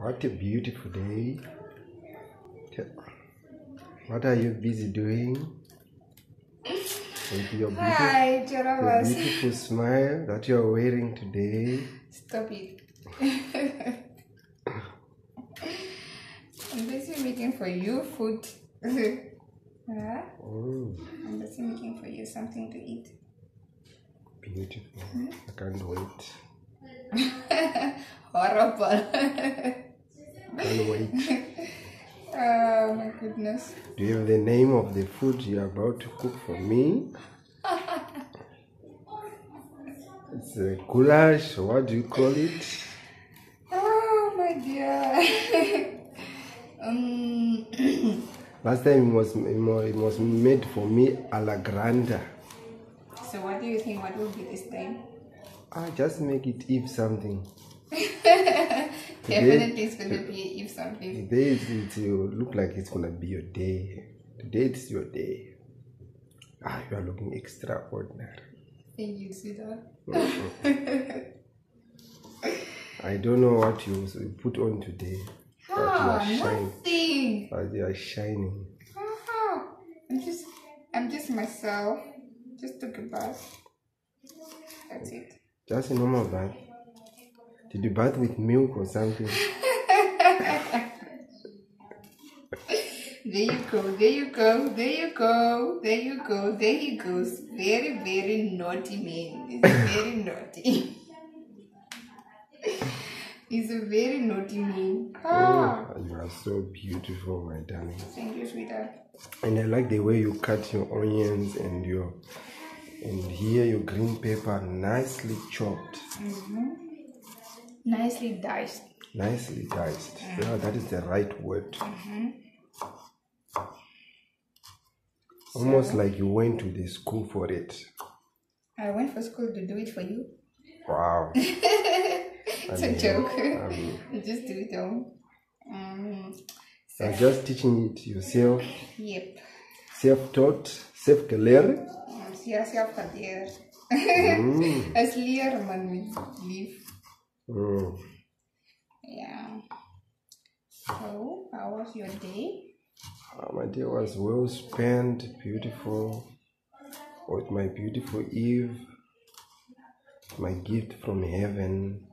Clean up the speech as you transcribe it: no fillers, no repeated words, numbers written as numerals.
What a beautiful day. What are you busy doing? With your beautiful smile that you are wearing today. Stop it. I'm busy making for you food. Huh? I'm busy making for you something to eat. Beautiful. I can't wait. Horrible. Can't wait. Oh my goodness. Do you have the name of the food you are about to cook for me? It's a goulash. What do you call it? Oh my dear. Last time it was made for me a la grande. So what do you think? What will be this time? Just make it Eve something. Definitely it's gonna be Eve something. Today it look like it's gonna be your day. Today it's your day. You are looking extraordinary. Thank you, sweetheart. I don't know what you put on today. But you are shining. Nothing. But you are shining. I'm just myself. Just took a bath. That's it. Just a normal bath. Did you bath with milk or something? There you go, there you go, there you go, there you go, there he goes. Very, very naughty man. He's very naughty. He's a very naughty man. You are so beautiful, my darling. Thank you, sweetheart. And I like the way you cut your onions and here your green pepper nicely chopped. Nicely diced. Nicely diced. Yeah, that is the right word. Almost like you went to the school for it. I went for school to do it for you. Wow. It's a joke. You just do it all. You're just teaching it yourself. Yep. Self-taught, self-clear. Ja, self-clear. As leerman met lief. Yeah. So, how was your day? My day was well spent, beautiful, with my beautiful Eve, my gift from heaven.